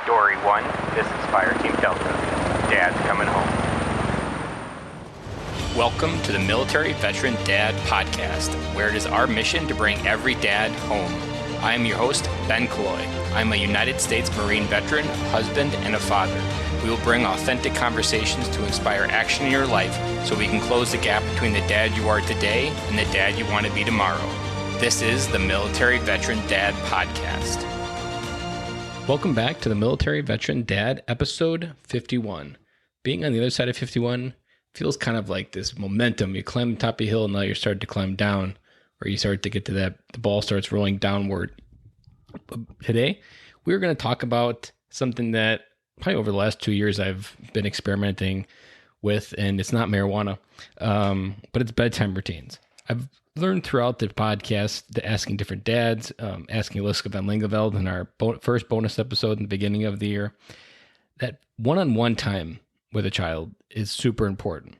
Story 1, this is Fireteam Delta. Dad's coming home. Welcome to the Military Veteran Dad Podcast, where it is our mission to bring every dad home. I am your host, Ben Killoy. I'm a United States Marine veteran, husband, and a father. We will bring authentic conversations to inspire action in your life so we can close the gap between the dad you are today and the dad you want to be tomorrow. This is the Military Veteran Dad Podcast. Welcome back to the Military Veteran Dad, episode 51. Being on the other side of 51 feels kind of like this momentum. You climb the top of a hill, and now you're starting to climb down, or you start to get to that, the ball starts rolling downward. Today, we're going to talk about something that probably over the last 2 years I've been experimenting with, and it's not marijuana, but it's bedtime routines. I've learned throughout the podcast that asking different dads, asking Liska van Lingeveld in our first bonus episode in the beginning of the year, that one-on-one time with a child is super important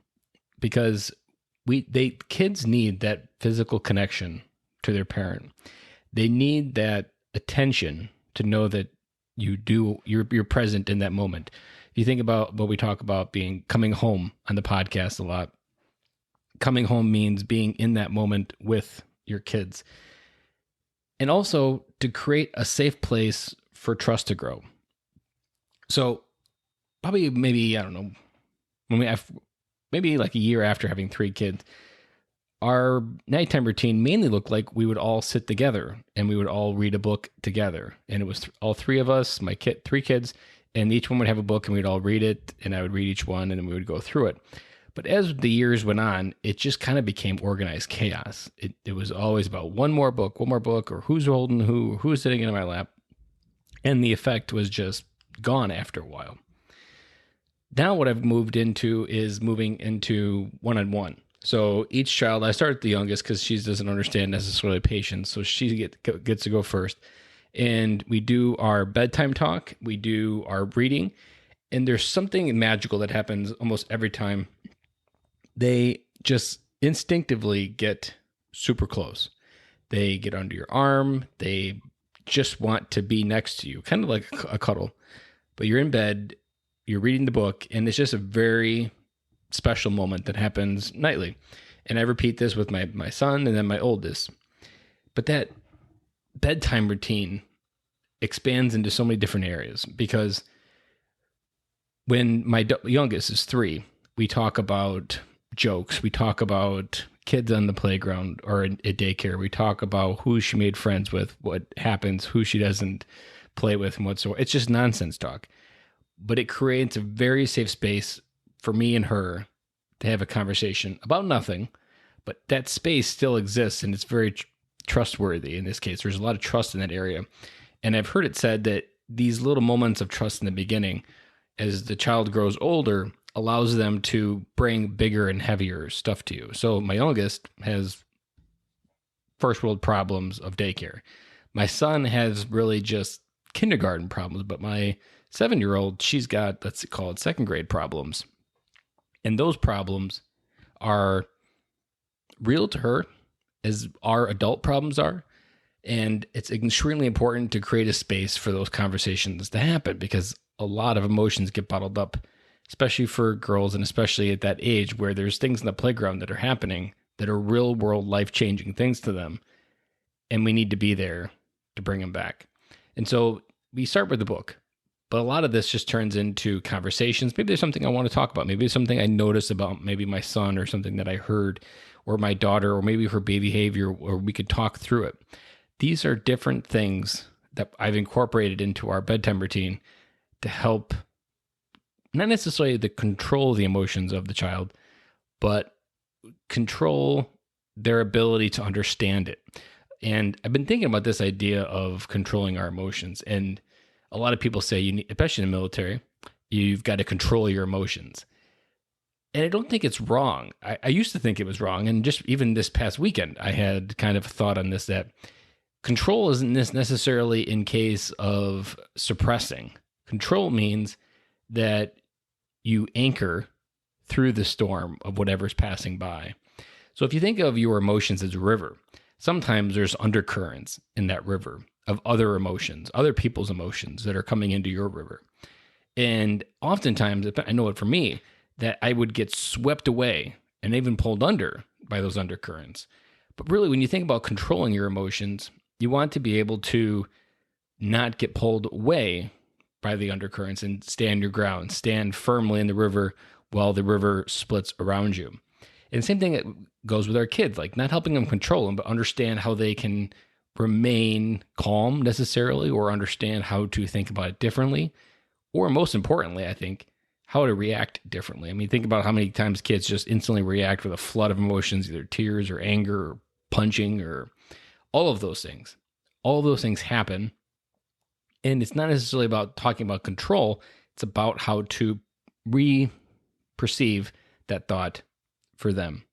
because kids need that physical connection to their parent. They need that attention to know that you're present in that moment. If you think about what we talk about being coming home on the podcast a lot, coming home means being in that moment with your kids. And also to create a safe place for trust to grow. So probably maybe, I don't know, maybe like a year after having 3 kids, our nighttime routine mainly looked like we would all sit together and we would all read a book together. And it was all 3 of us, 3 kids, and each one would have a book and we'd all read it, and I would read each one and then we would go through it. But as the years went on, it just kind of became organized chaos. It was always about one more book, or who's holding who's sitting in my lap. And the effect was just gone after a while. Now what I've moved into is moving into one-on-one. So each child, I start at the youngest because she doesn't understand necessarily patience. So she gets to go first. And we do our bedtime talk. We do our reading. And there's something magical that happens almost every time. They just instinctively get super close. They get under your arm. They just want to be next to you, kind of like a cuddle. But you're in bed, you're reading the book, and it's just a very special moment that happens nightly. And I repeat this with my son and then my oldest. But that bedtime routine expands into so many different areas because when my youngest is 3, we talk about jokes. We talk about kids on the playground or at daycare. We talk about who she made friends with, what happens, who she doesn't play with, and whatsoever. It's just nonsense talk. But it creates a very safe space for me and her to have a conversation about nothing. But that space still exists, and it's very trustworthy in this case. There's a lot of trust in that area. And I've heard it said that these little moments of trust in the beginning, as the child grows older, allows them to bring bigger and heavier stuff to you. So my youngest has first world problems of daycare. My son has really just kindergarten problems, but my 7-year-old, she's got, let's call it 2nd grade problems. And those problems are real to her as our adult problems are. And it's extremely important to create a space for those conversations to happen because a lot of emotions get bottled up, especially for girls and especially at that age where there's things in the playground that are happening that are real world life-changing things to them. And we need to be there to bring them back. And so we start with the book, but a lot of this just turns into conversations. Maybe there's something I want to talk about. Maybe there's something I noticed about maybe my son or something that I heard or my daughter or maybe her behavior, or we could talk through it. These are different things that I've incorporated into our bedtime routine to help not necessarily to control the emotions of the child, but control their ability to understand it. And I've been thinking about this idea of controlling our emotions. And a lot of people say, you need, especially in the military, you've got to control your emotions. And I don't think it's wrong. I used to think it was wrong. And just even this past weekend, I had kind of a thought on this, that control isn't necessarily in case of suppressing. Control means that you anchor through the storm of whatever's passing by. So if you think of your emotions as a river, sometimes there's undercurrents in that river of other emotions, other people's emotions that are coming into your river. And oftentimes, I know it for me, that I would get swept away and even pulled under by those undercurrents. But really, when you think about controlling your emotions, you want to be able to not get pulled away by the undercurrents and stand your ground, stand firmly in the river while the river splits around you. And the same thing goes with our kids, like not helping them control them, but understand how they can remain calm necessarily, or understand how to think about it differently. Or most importantly, I think, how to react differently. I mean, think about how many times kids just instantly react with a flood of emotions, either tears or anger or punching or all of those things. All of those things happen. And it's not necessarily about talking about control. It's about how to perceive that thought for them.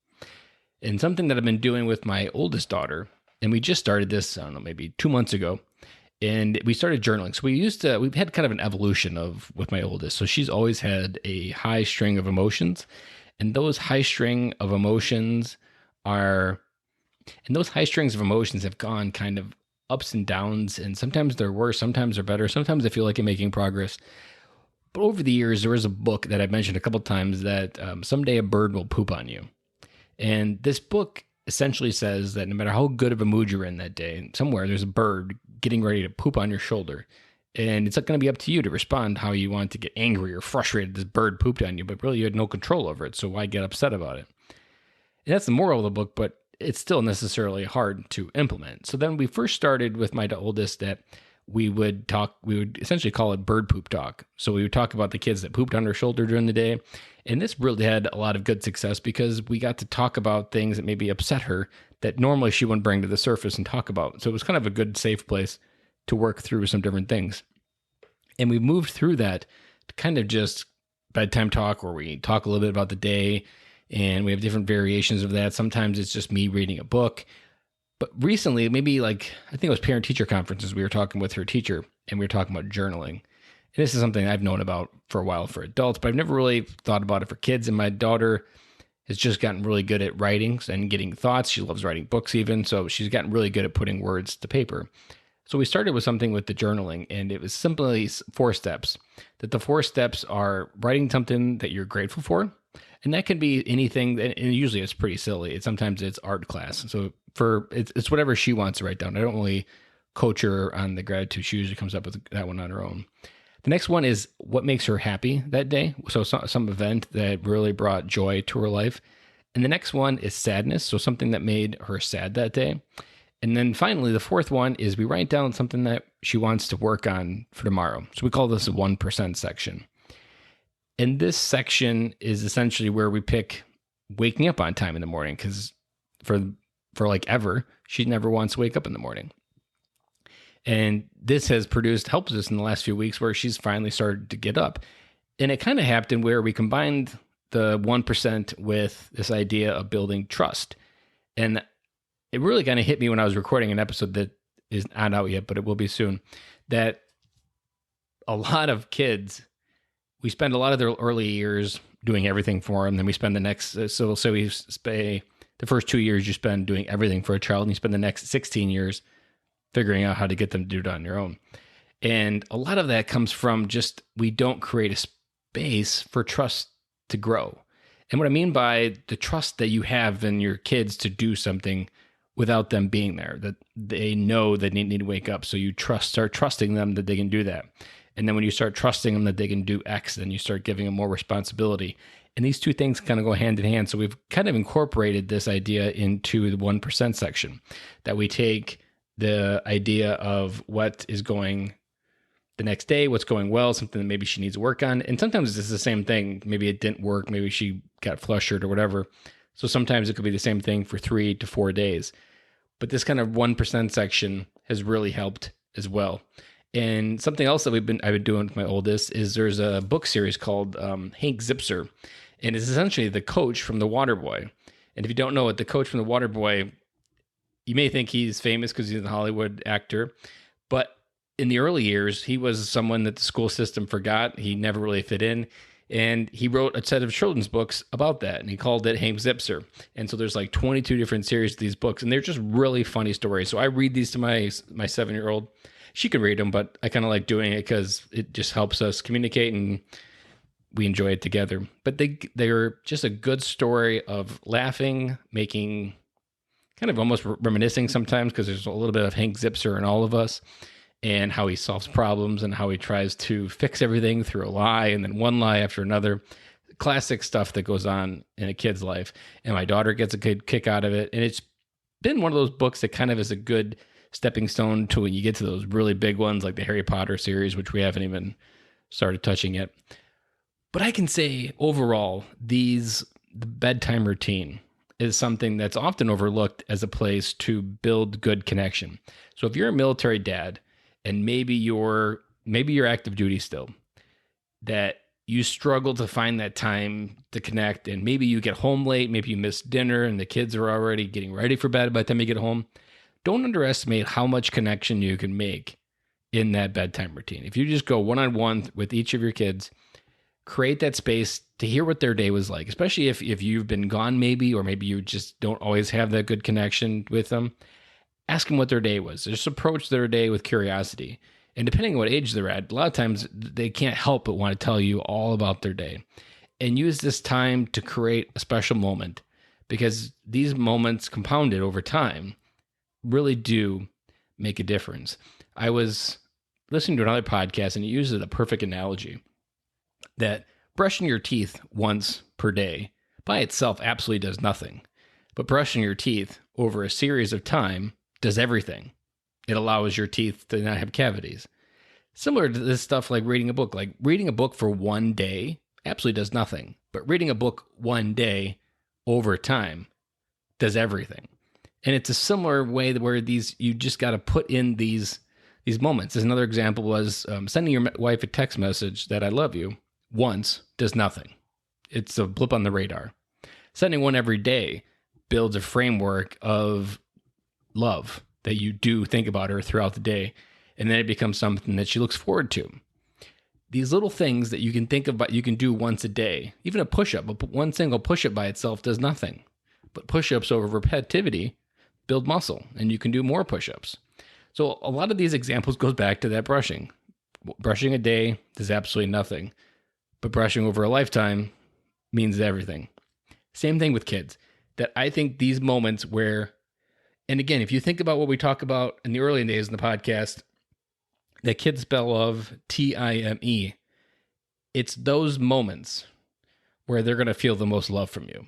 And something that I've been doing with my oldest daughter, and we just started this, I don't know, maybe 2 months ago, and we started journaling. So we've had kind of an evolution with my oldest. So she's always had a high string of emotions, and those high string of emotions have gone kind of ups and downs, and sometimes they're worse, sometimes they're better, sometimes I feel like I'm making progress. But over the years, there was a book that I've mentioned a couple of times that Someday a Bird Will Poop on You. And this book essentially says that no matter how good of a mood you're in that day, somewhere there's a bird getting ready to poop on your shoulder. And it's not going to be up to you to respond how you want to get angry or frustrated this bird pooped on you, but really you had no control over it, so why get upset about it? And that's the moral of the book, but it's still necessarily hard to implement. So then we first started with my oldest that we would essentially call it bird poop talk. So we would talk about the kids that pooped on her shoulder during the day. And this really had a lot of good success because we got to talk about things that maybe upset her that normally she wouldn't bring to the surface and talk about. So it was kind of a good, safe place to work through some different things. And we moved through that to kind of just bedtime talk, where we talk a little bit about the day, and we have different variations of that. Sometimes it's just me reading a book. But recently, maybe I think it was parent-teacher conferences, we were talking with her teacher, and we were talking about journaling. And this is something I've known about for a while for adults, but I've never really thought about it for kids. And my daughter has just gotten really good at writing and getting thoughts. She loves writing books even, so she's gotten really good at putting words to paper. So we started with something with the journaling, and it was simply 4 steps. That the 4 steps are writing something that you're grateful for. And that can be anything, and usually it's pretty silly. Sometimes it's art class. So it's whatever she wants to write down. I don't really coach her on the gratitude. She usually comes up with that one on her own. The next one is what makes her happy that day. So some event that really brought joy to her life. And the next one is sadness. So something that made her sad that day. And then finally, the 4th one is we write down something that she wants to work on for tomorrow. So we call this a 1% section. And this section is essentially where we pick waking up on time in the morning, because for ever, she never wants to wake up in the morning. And this has helped us in the last few weeks where she's finally started to get up. And it kind of happened where we combined the 1% with this idea of building trust. And it really kind of hit me when I was recording an episode that is not out yet, but it will be soon, that a lot of kids, we spend a lot of their early years doing everything for them. Then we spend the next, so we spend the first 2 years you spend doing everything for a child, and you spend the next 16 years figuring out how to get them to do it on your own. And a lot of that comes from just, we don't create a space for trust to grow. And what I mean by the trust that you have in your kids to do something without them being there, that they know that they need to wake up. So you start trusting them that they can do that. And then when you start trusting them that they can do X, then you start giving them more responsibility. And these two things kind of go hand in hand. So we've kind of incorporated this idea into the 1% section, that we take the idea of what is going the next day, what's going well, something that maybe she needs to work on. And sometimes it's the same thing. Maybe it didn't work. Maybe she got flustered or whatever. So sometimes it could be the same thing for 3 to 4 days. But this kind of 1% section has really helped as well. And something else that I've been doing with my oldest is there's a book series called Hank Zipser. And it's essentially the coach from The Waterboy. And if you don't know it, the coach from The Waterboy, you may think he's famous because he's a Hollywood actor. But in the early years, he was someone that the school system forgot. He never really fit in. And he wrote a set of children's books about that, and he called it Hank Zipser. And so there's like 22 different series of these books, and they're just really funny stories. So I read these to my 7-year-old. She can read them, but I kind of like doing it because it just helps us communicate and we enjoy it together. But they're just a good story of laughing, making kind of almost reminiscing sometimes, because there's a little bit of Hank Zipser in all of us, and how he solves problems and how he tries to fix everything through a lie and then one lie after another. Classic stuff that goes on in a kid's life. And my daughter gets a good kick out of it. And it's been one of those books that kind of is a good stepping stone to when you get to those really big ones like the Harry Potter series, which we haven't even started touching yet. But I can say overall, the bedtime routine is something that's often overlooked as a place to build good connection. So if you're a military dad, and maybe you're active duty still, that you struggle to find that time to connect, and maybe you get home late, maybe you miss dinner and the kids are already getting ready for bed by the time you get home, don't underestimate how much connection you can make in that bedtime routine. If you just go one-on-one with each of your kids, create that space to hear what their day was like, especially if you've been gone maybe, or maybe you just don't always have that good connection with them. Ask them what their day was. Just approach their day with curiosity. And depending on what age they're at, a lot of times they can't help but want to tell you all about their day. And use this time to create a special moment, because these moments compounded over time really do make a difference. I was listening to another podcast, and it uses a perfect analogy that brushing your teeth once per day by itself absolutely does nothing. But brushing your teeth over a series of time does everything. It allows your teeth to not have cavities. Similar to this stuff like reading a book. Like reading a book for one day absolutely does nothing. But reading a book one day over time does everything. And it's a similar way where you just got to put in these moments. As another example was sending your wife a text message that I love you once does nothing. It's a blip on the radar. Sending one every day builds a framework of love that you do think about her throughout the day, and then it becomes something that she looks forward to. These little things that you can think about, you can do once a day, even a push-up, but one single push-up by itself does nothing. But push-ups over repetitivity build muscle, and you can do more push-ups. So a lot of these examples goes back to that brushing. Brushing a day does absolutely nothing, but brushing over a lifetime means everything. Same thing with kids. That I think these moments where, and again, if you think about what we talk about in the early days in the podcast, that kids spell love, Time. It's those moments where they're going to feel the most love from you.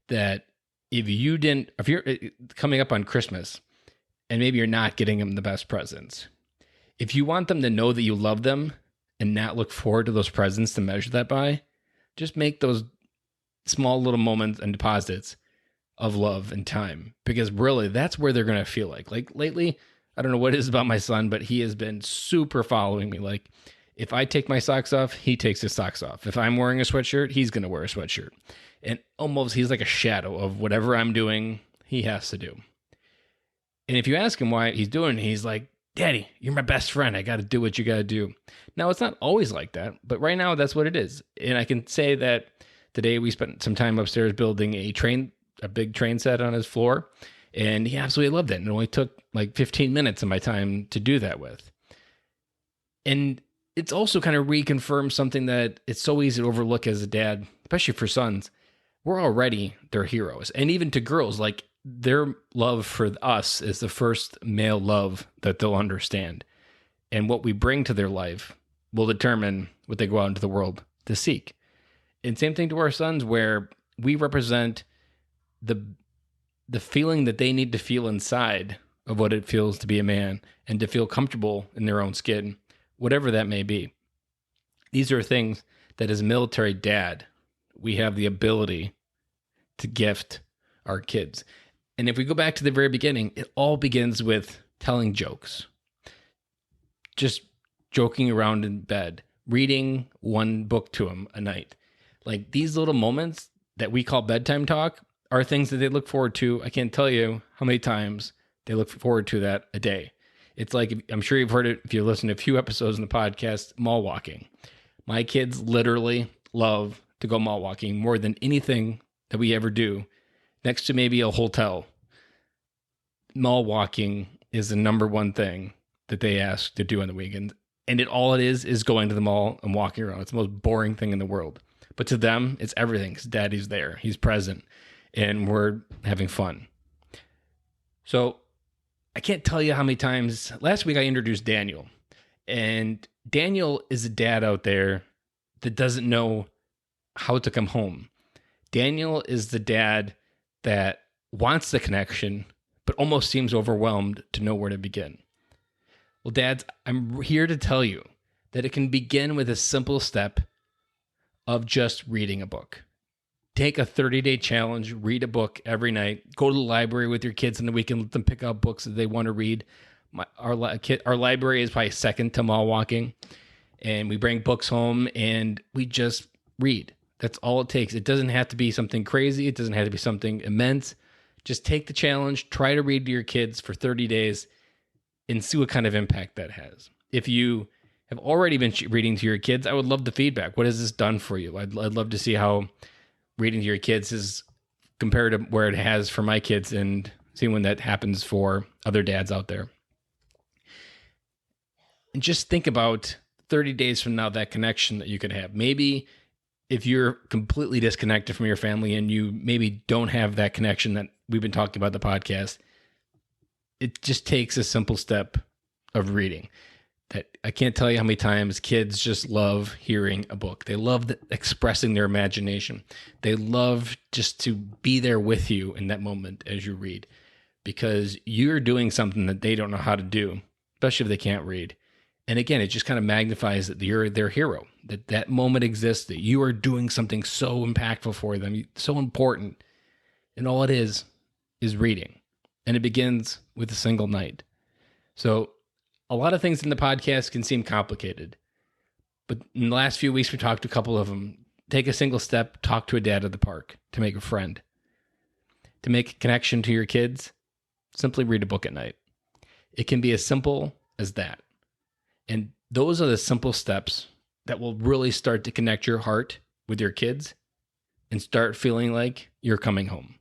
That if you're coming up on Christmas and maybe you're not getting them the best presents, if you want them to know that you love them and not look forward to those presents to measure that by, just make those small little moments and deposits of love and time, because really that's where they're going to feel like lately, I don't know what it is about my son, but he has been super following me. Like if I take my socks off, he takes his socks off. If I'm wearing a sweatshirt, he's going to wear a sweatshirt. And almost he's like a shadow of whatever I'm doing, he has to do. And if you ask him why he's doing it, he's like, Daddy, you're my best friend. I got to do what you got to do. Now, it's not always like that, but right now that's what it is. And I can say that today we spent some time upstairs building a big train set on his floor, and he absolutely loved it. And it only took like 15 minutes of my time to do that with. And it's also kind of reconfirmed something that it's so easy to overlook as a dad, especially for sons. We're already their heroes. And even to girls, like their love for us is the first male love that they'll understand. And what we bring to their life will determine what they go out into the world to seek. And same thing to our sons, where we represent the feeling that they need to feel inside of what it feels to be a man and to feel comfortable in their own skin, whatever that may be. These are things that as a military dad, we have the ability to gift our kids. And if we go back to the very beginning, it all begins with telling jokes. Just joking around in bed, reading one book to them a night. Like these little moments that we call bedtime talk are things that they look forward to. I can't tell you how many times they look forward to that a day. It's like, I'm sure you've heard it if you listen to a few episodes in the podcast, mall walking. My kids literally love to go mall walking more than anything that we ever do, next to maybe a hotel. Mall walking is the number one thing that they ask to do on the weekend. And all it is going to the mall and walking around. It's the most boring thing in the world. But to them, it's everything because Daddy's there. He's present. And we're having fun. So I can't tell you how many times. Last week I introduced Daniel. And Daniel is a dad out there that doesn't know how to come home. Daniel is the dad that wants the connection, but almost seems overwhelmed to know where to begin. Well, dads, I'm here to tell you that it can begin with a simple step of just reading a book. Take a 30-day challenge, read a book every night, go to the library with your kids on the weekend, let them pick out books that they want to read. Our library is probably second to mall walking, and we bring books home and we just read. That's all it takes. It doesn't have to be something crazy. It doesn't have to be something immense. Just take the challenge, try to read to your kids for 30 days and see what kind of impact that has. If you have already been reading to your kids, I would love the feedback. What has this done for you? I'd love to see how reading to your kids is compared to where it has for my kids and seeing when that happens for other dads out there. And just think about 30 days from now, that connection that you could have. Maybe if you're completely disconnected from your family and you maybe don't have that connection that we've been talking about in the podcast, it just takes a simple step of reading. That I can't tell you how many times kids just love hearing a book. They love expressing their imagination. They love just to be there with you in that moment as you read, because you're doing something that they don't know how to do, especially if they can't read. And again, it just kind of magnifies that you're their hero, that moment exists, that you are doing something so impactful for them, so important. And all it is reading. And it begins with a single night. So a lot of things in the podcast can seem complicated, but in the last few weeks, we talked to a couple of them. Take a single step, talk to a dad at the park, to make a friend. To make a connection to your kids, simply read a book at night. It can be as simple as that. And those are the simple steps that will really start to connect your heart with your kids and start feeling like you're coming home.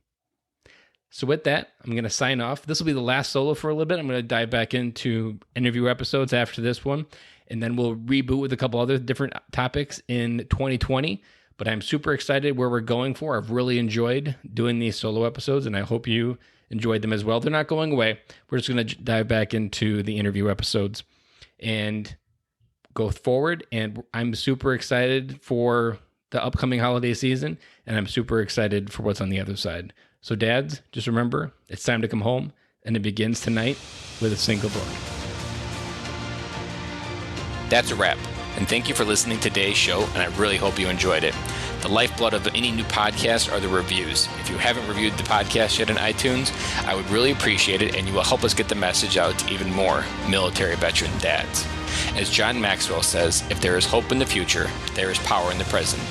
So with that, I'm going to sign off. This will be the last solo for a little bit. I'm going to dive back into interview episodes after this one, and then we'll reboot with a couple other different topics in 2020. But I'm super excited where we're going for. I've really enjoyed doing these solo episodes, and I hope you enjoyed them as well. They're not going away. We're just going to dive back into the interview episodes and go forward. And I'm super excited for the upcoming holiday season, and I'm super excited for what's on the other side. So dads, just remember, it's time to come home, and it begins tonight with a single book. That's a wrap, and thank you for listening to today's show, and I really hope you enjoyed it. The lifeblood of any new podcast are the reviews. If you haven't reviewed the podcast yet on iTunes, I would really appreciate it, and you will help us get the message out to even more military veteran dads. As John Maxwell says, if there is hope in the future, there is power in the present.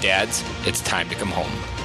Dads, it's time to come home.